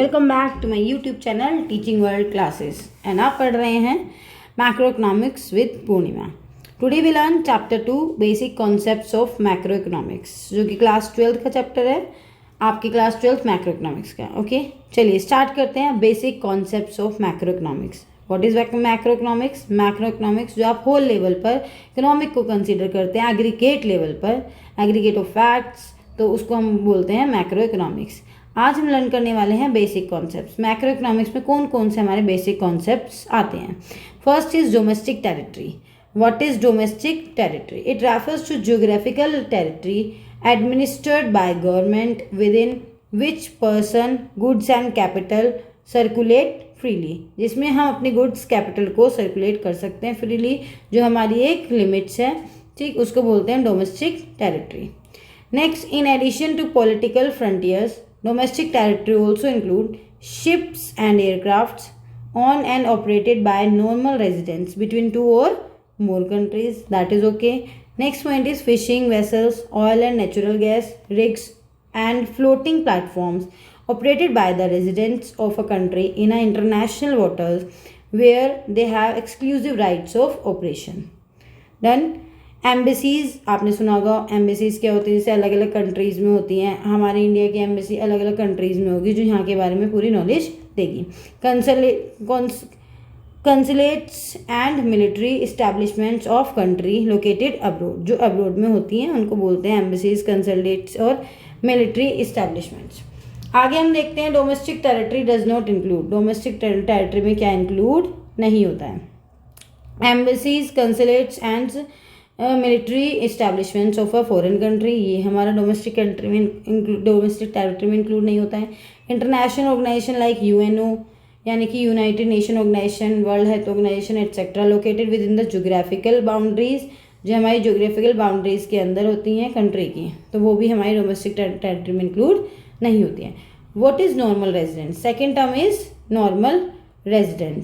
Welcome back to my YouTube channel teaching world classes and आप पढ़ रहे हैं macro economics with Purnima. Today we learn chapter 2 basic concepts of macro economics, जो कि class 12 का chapter है, आपकी क्लास 12 मैक्रो इकोनॉमिक्स का। ओके, चलिए स्टार्ट करते हैं। Basic concepts of macro economics. What is macro economics? Macro economics जो आप होल लेवल पर इकोनॉमिक को कंसीडर करते हैं, एग्रीगेट लेवल पर, एग्रीगेट ऑफ फैक्ट्स, तो उसको हम बोलते हैं मैक्रो इकोनॉमिक्स। आज हम लर्न करने वाले हैं बेसिक कॉन्सेप्ट्स। मैक्रो इकोनॉमिक्स में कौन कौन से हमारे बेसिक कॉन्सेप्ट्स आते हैं? First is domestic territory. What is domestic territory? It refers to geographical territory administered by government within which person goods and capital circulate freely, जिसमें हम अपने गुड्स कैपिटल को सर्कुलेट कर सकते हैं फ्रीली, जो हमारी एक लिमिट्स है, ठीक, उसको बोलते हैं domestic territory. Next, in addition to political frontiers, domestic territory also include ships and aircrafts on and operated by normal residents between two or more countries. That is okay. Next point is fishing vessels, oil and natural gas rigs and floating platforms operated by the residents of a country in a international waters where they have exclusive rights of operation. Done. Embassies आपने सुना होगा। Embassies क्या होती है? जैसे अलग अलग countries में होती हैं। हमारे इंडिया की एम्बेसी अलग अलग कंट्रीज़ में होगी, जो यहाँ के बारे में पूरी नॉलेज देगी। Consulates and military establishments of country located abroad, जो अब्रोड में होती हैं उनको बोलते हैं एम्बेसीज, कंसुलेट्स और मिलिट्री इस्टेब्लिशमेंट्स। आगे हम देखते हैं domestic territory does not include. Domestic territory में क्या इंक्लूड नहीं होता है? Embassies, consulates and military establishments of a foreign country, ये हमारा डोमेस्टिक कंट्री में, डोमेस्टिक टेरिटरी में इंक्लूड नहीं होता है। इंटरनेशनल ऑर्गेनाइजेशन लाइक यूएनओ, यानी कि United Nation organisation, world health organisation etcetera, located within the geographical boundaries, जो हमारी जोग्राफिकल बाउंड्रीज के अंदर होती हैं कंट्री की, तो वो भी हमारी डोमेस्टिक टेरिटरी में इंक्लूड नहीं होती हैं। What is normal resident? Second term is normal resident.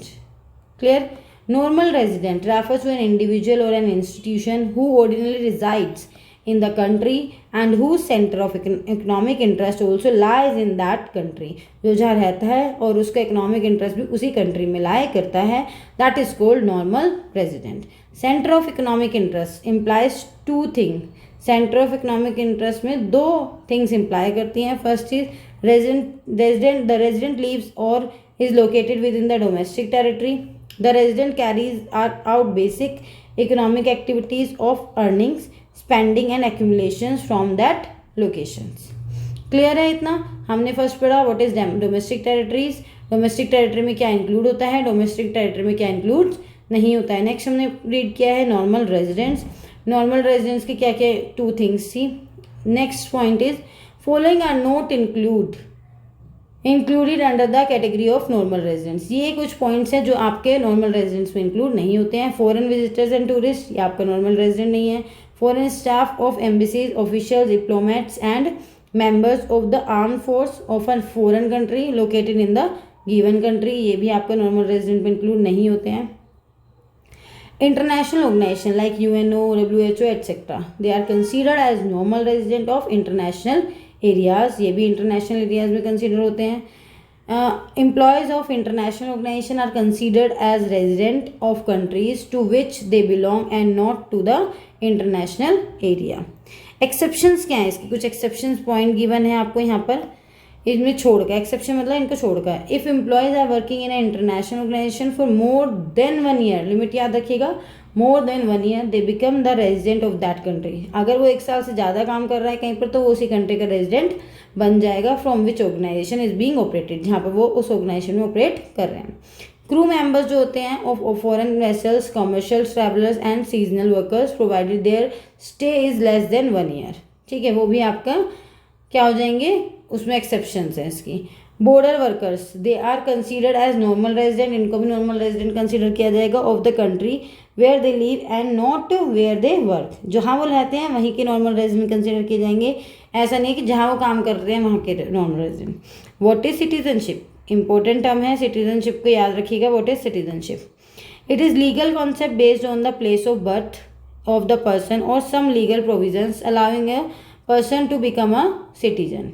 Clear? Normal resident refers to an individual or an institution who ordinarily resides in the country and whose center of economic interest also lies in that country, जो जहाँ रहता है और उसका economic interest भी उसी country में lie करता है, that is called normal resident. Center of economic interest implies two things. Center of economic interest में दो things imply करती हैं. First is the resident lives or is located within the domestic territory. The resident carries out basic economic activities of earnings, spending and accumulations from that locations. Clear है इतना? हमने first पढ़ा what is domestic territories. Domestic territory में क्या include होता है, domestic territory में क्या इंक्लूड नहीं होता है। नेक्स्ट हमने रीड किया है नॉर्मल रेजिडेंट्स। नॉर्मल रेजिडेंट्स की क्या क्या टू थिंग्स थी। Next point is following are not included under the category of normal residents. ये कुछ पॉइंट्स हैं जो आपके नॉर्मल रेजिडेंट्स में इंक्लूड नहीं होते हैं। फॉरेन विजिटर्स एंड टूरिस्ट, ये आपका नॉर्मल रेजिडेंट नहीं है। Foreign staff of embassies, official, diplomats and members of the arm force of a foreign country located in the given country, ये भी आपका नॉर्मल रेजिडेंट में इंक्लूड नहीं होते हैं। International organisation like UNO, WHO etcetera, they are considered as normal resident of international areas, ये भी international areas में कंसीडर होते हैं। Employees of international organisation are considered as resident of countries to which they belong and not to the international area. Exceptions क्या है इसकी? कुछ exceptions point given है आपको यहाँ पर, इसमें छोड़ का एक्सेप्शन मतलब इनको छोड़ का। If employees are working in international organisation for more than 1 year, limit याद रखिएगा, more than 1 year they become the resident of that country. अगर वो 1 साल से ज़्यादा काम कर रहा है कहीं पर, तो वो उसी कंट्री का रेजिडेंट बन जाएगा from which organisation is being operated, जहाँ पर वो उस ऑर्गेनाइजेशन में ऑपरेट कर रहे हैं। क्रू मेंबर्स जो होते हैं of foreign vessels, commercial travellers and seasonal workers provided their stay is less than 1 year, ठीक है, वो भी आपका क्या हो जाएंगे, उसमें एक्सेप्शंस है इसकी। Border workers, they are considered as normal resident, इनको भी नॉर्मल रेजिडेंट कंसीडर किया जाएगा of the country where they live and not where they work, जहाँ वो रहते हैं वहीं के नॉर्मल रेजिडेंट कंसीडर किए जाएंगे। ऐसा नहीं कि जहाँ वो काम कर रहे हैं वहाँ के normal resident. What is citizenship? Important term है सिटीजनशिप को याद रखिएगा। What is citizenship? It is legal concept based on the place of birth of the person और some legal provisions allowing a person to become a citizen.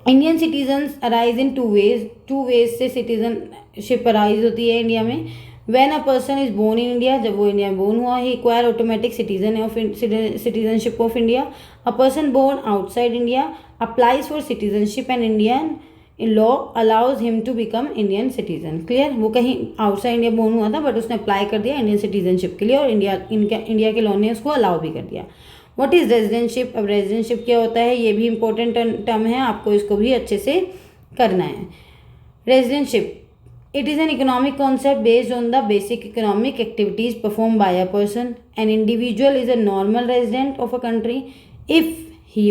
Indian citizens arise in two ways से citizenship arise होती है India में. When a person is born in India, जब वो India में born हुआ, ही acquire automatic citizenship of India. A person born outside India applies for citizenship and Indian law allows him to become Indian citizen. Clear. वो कहीं outside India born हुआ था but उसने apply कर दिया इंडियन सिटीजनशिप के लिए और इंडिया के लॉ ने उसको अलाउ भी कर दिया. What is residentship. अब रेजिडेंटशिप क्या होता है, ये भी इंपॉर्टेंट टर्म है, आपको इसको भी अच्छे से करना है. Residentship, it is an economic concept based on the basic economic activities performed by a person. An individual is a normal resident of a country if he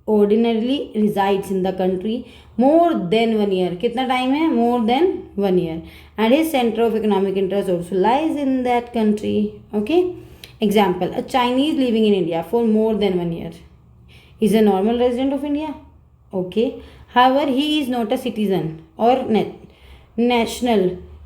ordinarily resides in the country more than 1 year. कितना time है, more than 1 year, and his center of economic interest also lies in that country. Okay. Example, a Chinese living in India for more than 1 year is a normal resident of India. Okay. However, he is not a citizen or national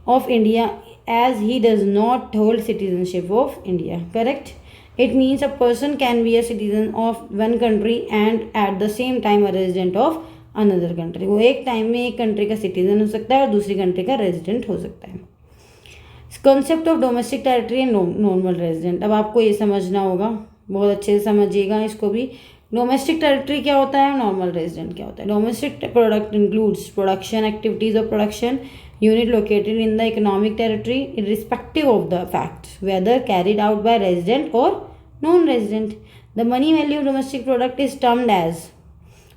of India as he does not hold citizenship of India. Correct. It means a person can be a citizen of one country and at the same time a resident of another country. वो एक time में एक country का citizen हो सकता है और दूसरी कंट्री का रेजिडेंट हो सकता है. Concept of domestic territory and normal resident. अब आपको ये समझना होगा, बहुत अच्छे से समझिएगा इसको भी. डोमेस्टिक टेरिटरी क्या होता है, नॉर्मल रेजिडेंट क्या होता है. Domestic product includes production activities of production unit located in the economic territory irrespective of the fact whether carried out by resident or non-resident. The money value of domestic product is termed as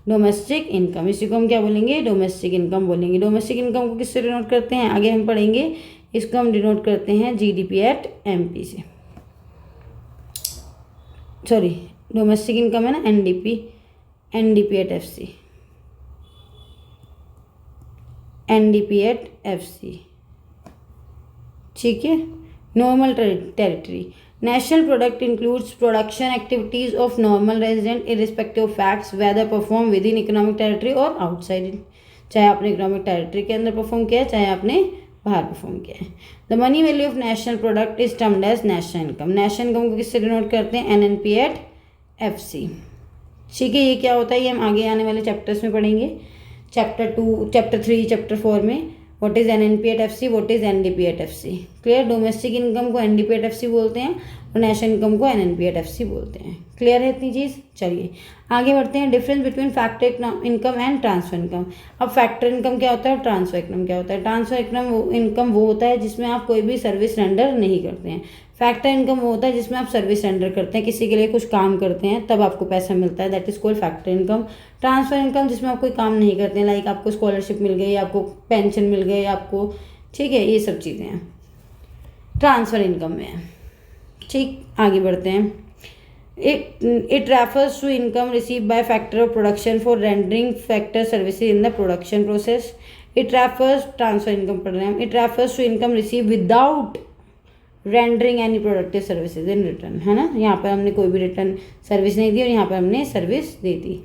domestic income. इसी को हम क्या बोलेंगे, domestic income बोलेंगे. Domestic income को किससे denote करते हैं, आगे हम पढ़ेंगे. इसको हम डिनोट करते हैं जीडीपी एट एमपी से. सॉरी, डोमेस्टिक इनकम है ना NDP at FC. NDP at FC. ठीक है. Normal territory. National product includes production activities of normal resident irrespective of facts whether performed within economic territory or outside it. चाहे आपने economic territory के अंदर perform किया है चाहे आपने बाहर परफॉर्म किया है. The money value of national product is termed as national income. National income को किससे डिनोट करते हैं, एनएनपी एट एफसी. ठीक है. ये क्या होता है ये हम आगे आने वाले चैप्टर्स में पढ़ेंगे. चैप्टर 2, चैप्टर 3, चैप्टर 4 में what is NNP at FC, what is NDP at FC. Clear. Domestic income को एनडीपी एट एफसी बोलते हैं और नेशनल इनकम को एनएनपी एट एफसी बोलते हैं. क्लियर है इतनी चीज़. चलिए आगे बढ़ते हैं. Difference between factor income and transfer income. अब फैक्टर इनकम क्या होता है और ट्रांसफर इनकम क्या होता है. ट्रांसफर इनकम वो होता है जिसमें आप कोई भी सर्विस रेंडर नहीं करते हैं. फैक्टर इनकम वो होता है जिसमें आप सर्विस रेंडर करते हैं, किसी के लिए कुछ काम करते हैं तब आपको पैसा मिलता है, that is called factor income. Transfer income जिसमें आप कोई काम नहीं करते हैं, लाइक आपको स्कॉलरशिप मिल गई, आपको पेंशन मिल गई आपको, ठीक है, ये सब चीज़ें हैं ट्रांसफर इनकम में है. ठीक. आगे बढ़ते हैं. It refers to income receive by factor of production for rendering factor services in the production process. It refers transfer income पढ़ रहे हैं. It refers to income receive without rendering any productive services in return. है ना. यहाँ पर हमने कोई भी रिटर्न सर्विस नहीं दी और यहाँ पर हमने service they the.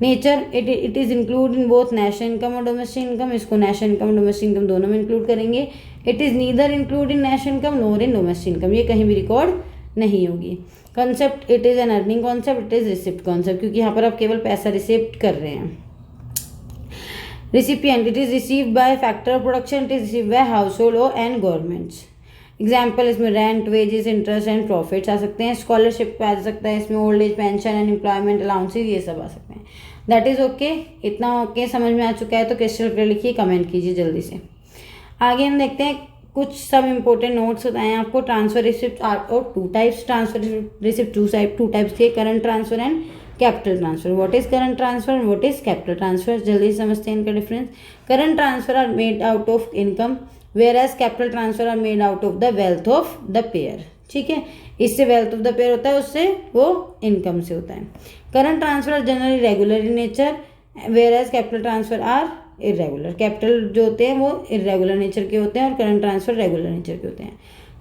Nature, it is include in both national income और डोमेस्टिक इनकम. इसको नेशनल इनकम डोमेस्टिक इनकम दोनों में इंक्लूड करेंगे. It is neither include in national income NOR in domestic income. ये कहीं भी रिकॉर्ड नहीं होगी. Concept, it is an earning concept, it is receipt concept, क्योंकि यहाँ पर आप केवल पैसा रिसिप्ट कर रहे हैं. Recipient, it is received by factor of production, it is received by household and governments. Example इसमें rent, wages, interest and profits आ सकते हैं. स्कॉलरशिप पे आ सकता है इसमें, old age pension and employment allowances, ये सब आ सकते हैं. That is okay. इतना ओके समझ में आ चुका है तो क्रिस्टल क्लियर लिखिए, कमेंट कीजिए जल्दी से. आगे हम देखते हैं कुछ सब इंपॉर्टेंट नोट्स होते हैं आपको. ट्रांसफर रिसिप्ट और 2 टाइप्स. ट्रांसफर रिसिप्ट 2 टाइप्स के, current transfer and capital transfer. What is current transfer, what is capital transfer, जल्दी समझते हैं इनका difference. Current transfer R made out of income whereas capital transfer are made out of the wealth of the pair. ठीक है. इससे wealth of the pair होता है, उससे वो income से होता है. current transfer are generally regular in nature whereas capital transfer are irregular. capital जो होते हैं वो irregular nature के होते हैं और current transfer regular nature के होते हैं.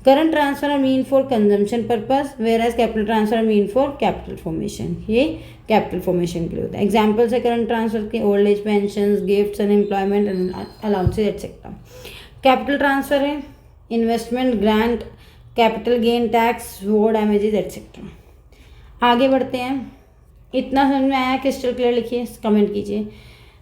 current transfer are mean for consumption purpose whereas capital transfer are mean for capital formation. ये capital formation के लिए होता है. examples है current transfer के old age pensions, gifts, unemployment allowances etc. Capital transfer है investment, grant, capital gain tax, वो damages etcetera. आगे बढ़ते हैं. इतना समझ में आया? क्रिस्टल क्लियर लिखिए, कमेंट कीजिए।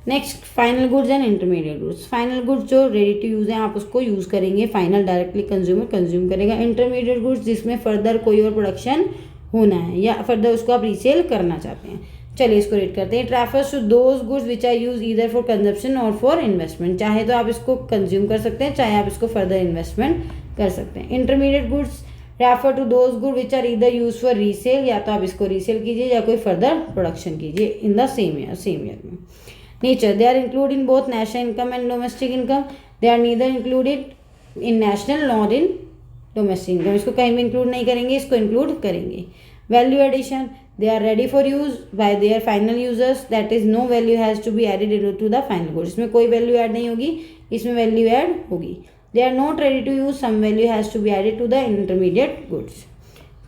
Next, final goods and intermediate goods. Final goods जो रेडी टू यूज़ है, आप उसको यूज़ करेंगे, फाइनल डायरेक्टली कंज्यूमर कंज्यूम करेगा। इंटरमीडिएट गुड्स जिसमें फर्दर कोई और प्रोडक्शन होना है या फर्दर उसको आप रीसेल करना चाहते हैं। चलिए इसको रीड करते हैं। It refers to those goods which are use either for consumption और फॉर इन्वेस्टमेंट। चाहे तो आप इसको कंज्यूम कर सकते हैं, चाहे आप इसको फर्दर इन्वेस्टमेंट कर सकते हैं। Intermediate goods refer to those good which are either use for resale, या तो आप इसको रीसेल कीजिए या कोई फर्दर प्रोडक्शन कीजिए इन द सेम ईयर में। Nature, they are include in both national income and domestic income. They are neither included in national nor in domestic income. इसको कहीं भी इंक्लूड नहीं करेंगे, इसको इंक्लूड करेंगे। Value addition, they are ready for use by their final users, that is no value has to be added to the final goods। इसमें कोई value add नहीं होगी, इसमें वैल्यू ऐड होगी। they are not ready to use, some value has to be added to the intermediate goods।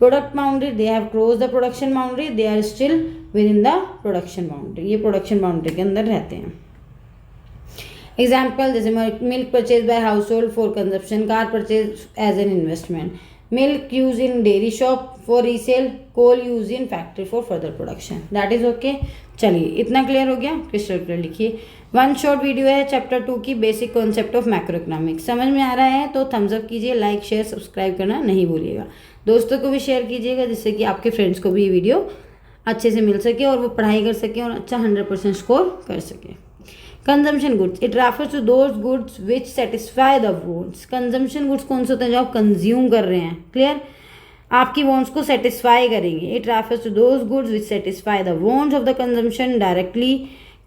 product boundary, they have crossed the production boundary, they are still within the production boundary। ये production boundary के अंदर रहते हैं। Example जैसे milk purchase by household for consumption, car purchase as an investment, milk use in dairy shop for resale, coal use in factory for further production. That is okay. चलिए इतना clear हो गया? Crystal clear लिखिए। One short video है chapter 2 की, basic concept of macro economics. समझ में आ रहा है तो थम्स अप कीजिए, लाइक शेयर सब्सक्राइब करना नहीं भूलिएगा। दोस्तों को भी शेयर कीजिएगा जिससे कि आपके फ्रेंड्स को भी ये वीडियो अच्छे से मिल सके और वो पढ़ाई कर सके और अच्छा 100% स्कोर कर सके। Consumption goods, it refers to those goods which satisfy the wants. Consumption goods कौन से होते हैं? जो आप कंज्यूम कर रहे हैं, क्लियर, आपकी वॉन्ट्स को सेटिस्फाई करेंगे। It refers to those goods which satisfy the wants of the consumption directly.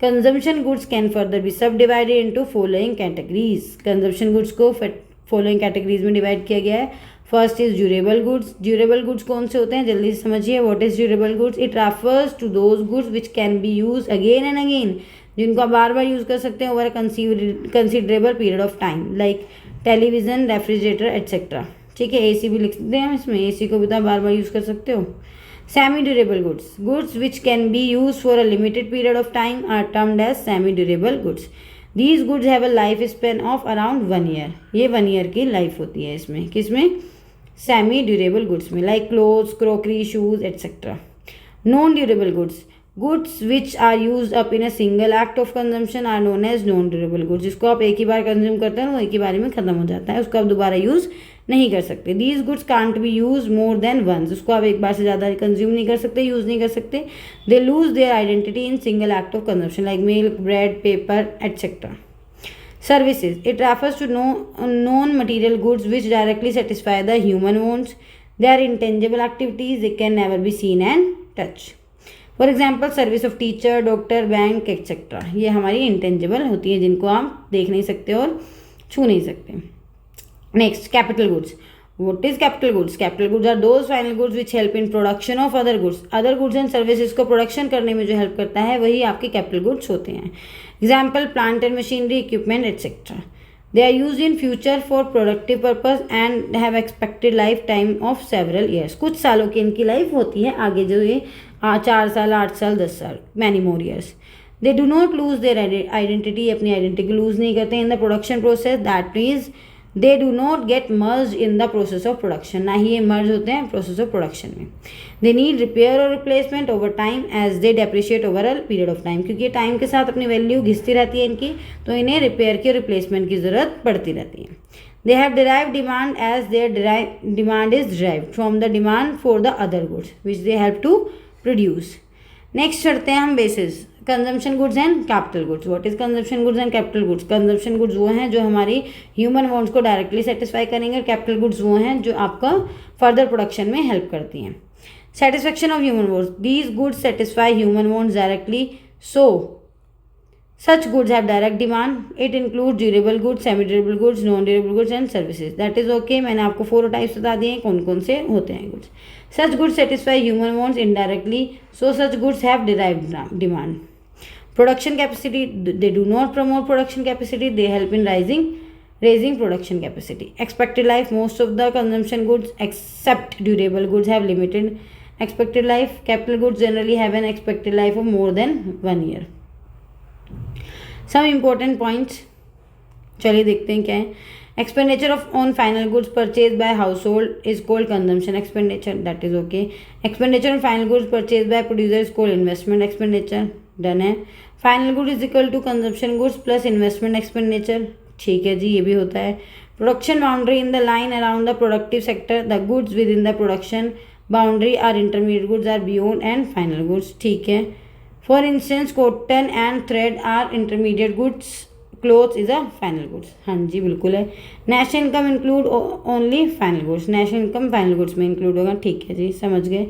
Consumption goods can further be subdivided into following categories. Consumption goods को फॉलोइंग कैटेगरीज में divide किया गया है। First is durable goods. Durable goods कौन से होते हैं? जल्दी से समझिए। What is durable goods? It refers to those goods which can be use again and again, जिनको आप बार बार यूज कर सकते हैं over considerable period of time, like television, refrigerator etcetera. ठीक है, एसी भी लिख सकते हैं इसमें, एसी को भी तो आप बार बार यूज कर सकते हो। Semi durable goods, goods which can be use for a limited period of time are termed as semi durable goods. These goods have a life span of around 1 year. ये 1 year की life होती है इसमें, किसमें? Semi durable goods में, like clothes, crockery, shoes etcetera. Non durable goods, goods which are use up in a single act of consumption are known as non durable goods. जिसको आप एक ही बार कंज्यूम करते हैं वो एक ही बार में खत्म हो जाता है, उसको आप दोबारा यूज नहीं कर सकते। These goods can't be use more than once. उसको आप एक बार से ज़्यादा कंज्यूम नहीं कर सकते, यूज नहीं कर सकते। They lose their identity in single act of consumption, like milk, bread, paper etcetera. Services, it refers to non material goods which directly satisfy the human wants. They are intangible activities, they can never be seen and touch. For example service of teacher, doctor, bank etcetera. ये हमारी intangible होती है, जिनको आप देख नहीं सकते और छू नहीं सकते। Next, capital goods. What is capital goods? Capital goods are those final goods which help in production of other goods. Other goods and services को प्रोडक्शन करने में जो हेल्प करता है वही आपके कैपिटल गुड्स होते हैं। Example plant and machinery, equipment etcetera. They are used in future for productive purpose and have expected lifetime of several years। कुछ सालों की इनकी लाइफ होती है, आगे जो ये 4 साल, 8 साल, 10 साल, many more years। They do not lose their identity, अपनी आइडेंटिटी को लूज नहीं करते in the production process, that is they do not get merged in the process of production। ना ही ये मर्ज होते हैं प्रोसेस ऑफ प्रोडक्शन में। They need repair or replacement over time as they depreciate over a period of time। क्योंकि time के साथ अपनी value घिसती रहती है इनकी, तो इन्हें रिपेयर की रिप्लेसमेंट की जरूरत पड़ती रहती है। They have derived demand as their demand is derived from the demand for the other goods which they help to produce। Next चढ़ते हैं हम basis, consumption goods and capital goods. What is consumption goods and capital goods? Consumption goods वो हैं जो हमारी human wants को directly satisfy करेंगे, और कैपिटल गुड्स वो हैं जो आपका फर्दर प्रोडक्शन में हेल्प करती हैं। Satisfaction of human wants, these goods satisfy human wants directly, so such goods have direct demand। it includes durable goods, semi durable goods, non durable goods and services। that is okay। मैंने आपको 4 types बता दिए कौन कौन से होते हैं goods. such goods satisfy human wants indirectly, so such goods have derived demand। production capacity, they do not promote production capacity, they help in raising production capacity। expected life, most of the consumption goods except durable goods have limited expected life। capital goods generally have an expected life of more than 1 year। Some important points चलिए देखते हैं क्या है। Expenditure of on final goods purchased by household is called consumption expenditure. That is okay. Expenditure on final goods purchased by producer is called investment expenditure. Done है. Final good is equal to consumption goods plus investment expenditure. ठीक है जी, ये भी होता है. Production boundary in the line around the productive sector. The goods within the production boundary are intermediate goods are beyond and final goods. ठीक है. For instance, cotton and thread are intermediate goods. Cloth is a final goods. हाँ जी बिल्कुल है. National income include only final goods. National income final goods में include होगा. ठीक है जी, समझ गए.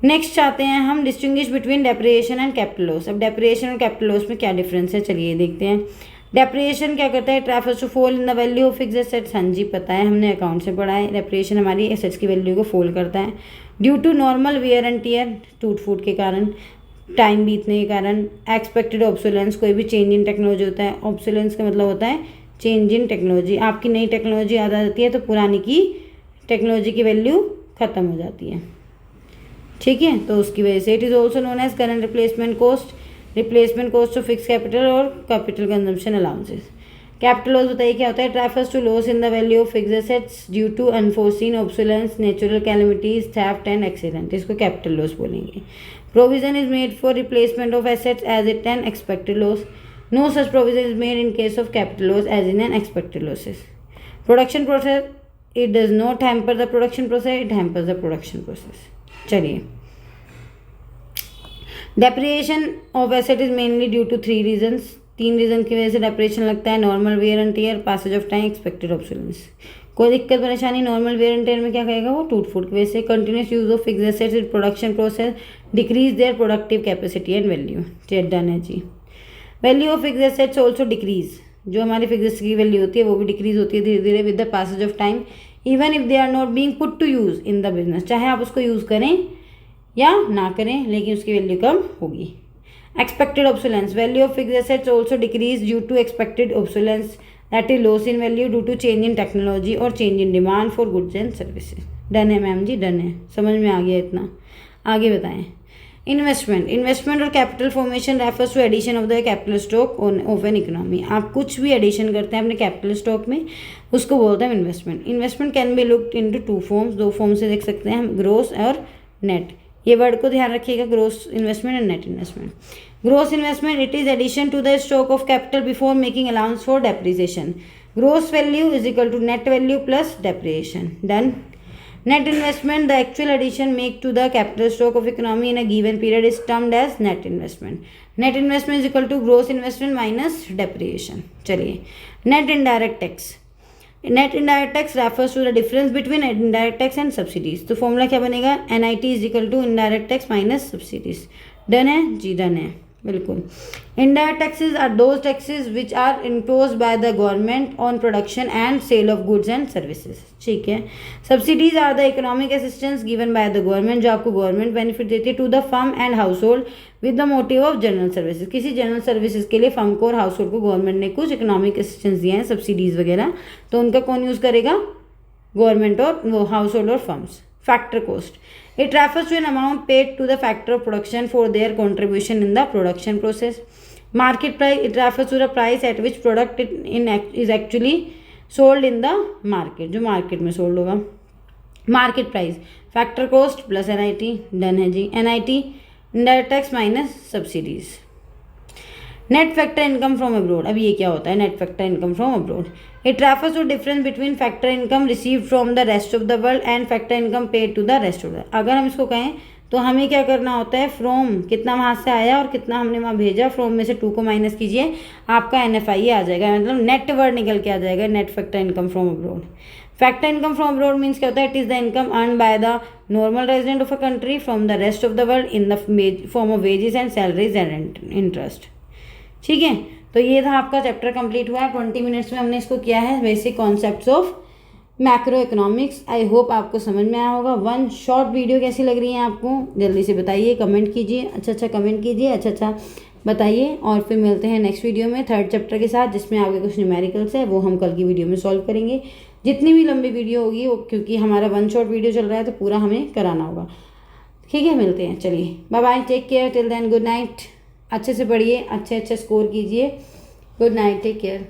नेक्स्ट चाहते हैं हम distinguish between depreciation and capital loss. अब डेप्रिएशन और कैपिटल लॉस में क्या डिफरेंस है, चलिए देखते हैं. डेप्रिएशन क्या करता है, transfers to fall in the value of fixed assets. हाँ जी पता है, हमने अकाउंट से पढ़ा है. डेप्रिएशन हमारी एसेट्स की वैल्यू को फॉल करता है due to normal wear and tear, टूट फूट के कारण, टाइम बीतने के कारण. एक्सपेक्टेड ऑब्सोलेंस, कोई भी चेंज इन टेक्नोलॉजी होता है. ऑब्सोलेंस का मतलब होता है चेंज इन टेक्नोलॉजी. आपकी नई टेक्नोलॉजी आ जाती है तो पुरानी की टेक्नोलॉजी की वैल्यू ख़त्म हो जाती है. ठीक है, तो उसकी वजह से. It is also known as current replacement cost, replacement cost of fix capital और capital consumption allowances. Capital loss बताइए क्या होता है. Transfers to loss in the value of fixed assets due to unforeseen obsolescence, natural calamities, theft and accident. इसको capital loss बोलेंगे. Provision is made for replacement of assets as it an expected loss. No such provision is made in case of capital loss as in an expected losses. Production process, it does not hamper the production process, it hampers the production process. चलिए. Depreciation of asset is mainly due to 3 reasons. 3 reason की वजह से depreciation लगता है. Normal wear and tear, passage of time, expected obsolescence. कोई दिक्कत परेशानी normal wear and tier में क्या कहेगा वो, टूट फूट की वजह से. Continuous use of fixed assets in production process decrease their productive capacity and value. Done है जी. Value of fixed assets also decrease. जो हमारी फिक्स्ड एसेट्स की वैल्यू होती है वो भी डिक्रीज होती है धीरे धीरे with the passage of time, even if they are not being put to use in the business. चाहे आप उसको यूज करें या ना करें, लेकिन उसकी वैल्यू कम होगी. Expected obsolescence. Value of fixed assets also decrease due to expected obsolescence, that is loss in value due to change in technology or change in demand for goods and services. Done है ma'am जी, done है, समझ में आ गया इतना. आगे बताएं. इन्वेस्टमेंट. इन्वेस्टमेंट और capital formation refers to addition of the capital stock of an economy. आप कुछ भी एडिशन करते हैं अपने कैपिटल स्टॉक में, उसको बोलते हैं investment. Investment can be looked into 2 forms. 2 form से देख सकते हैं हम, ग्रोस और नेट. ये वर्ड को ध्यान रखिएगा, gross investment and net investment. Gross investment, it is addition to the stock of capital before making allowance for depreciation. Gross value is equal to net value plus depreciation. Done. Net investment, the actual addition made to the capital stock of economy in a given period is termed as net investment. Net investment is equal to gross investment minus depreciation. चलिए. Net indirect tax. Net indirect tax refers to the difference between indirect tax and subsidies. तो formula क्या बनेगा, NIT is equal to indirect tax minus subsidies. Done है जी, done है बिल्कुल. Indirect taxes are those taxes which are imposed by the government on production and sale of goods and services. ठीक है. Subsidies are the economic assistance given by the government, जो आपको government benefit देती है, to the firm and household with the motive of general services. किसी general services के लिए firm को और हाउस होल्ड को गवर्नमेंट ने कुछ इकोनॉमिक असिस्टेंस दिए हैं, सब्सिडीज वगैरह, तो उनका कौन यूज़ करेगा, गवर्नमेंट और वो हाउस होल्ड और firms. Factor cost, it refers to an amount paid to the factor of production for their contribution in the production process. Market price, it refers to the price at which product is actually sold in the market, जो market में sold होगा. Market price, factor cost plus NIT. Done है जी. NIT indirect tax minus subsidies. Net factor income from abroad. अब ये क्या होता है net factor income from abroad. It refers to difference between factor income receive from the rest of the world and factor income paid to the rest of the. अगर हम इसको कहें तो हमें क्या करना होता है, फ्रॉम कितना वहाँ से आया और कितना हमने वहाँ भेजा, फ्रॉम में से 2 को माइनस कीजिए, आपका NFI आ जाएगा, मतलब नेट वर्ड निकल के आ जाएगा, net factor income from abroad. Factor income from abroad means क्या होता है, it is the income earn by the normal resident of a country from the rest of the world in the form of wages and salaries and interest. ठीक है, तो ये था आपका chapter complete हुआ है. 20 मिनट्स में हमने इसको किया है, basic concepts of macro economics. I hope आपको समझ में आया होगा. 1 शॉर्ट वीडियो कैसी लग रही है आपको, जल्दी से बताइए, कमेंट कीजिए, अच्छा कमेंट कीजिए, अच्छा बताइए. और फिर मिलते हैं नेक्स्ट वीडियो में 3rd चैप्टर के साथ, जिसमें आगे कुछ न्यूमेरिकल्स है, वो हम कल की वीडियो में सॉल्व करेंगे. जितनी भी लंबी वीडियो होगी वो, क्योंकि हमारा 1 शॉर्ट वीडियो चल रहा है तो पूरा हमें कराना होगा. ठीक है, मिलते हैं. चलिए bye bye, take care, till then good night. अच्छे से पढ़िए, अच्छे स्कोर कीजिए. Good night, take care.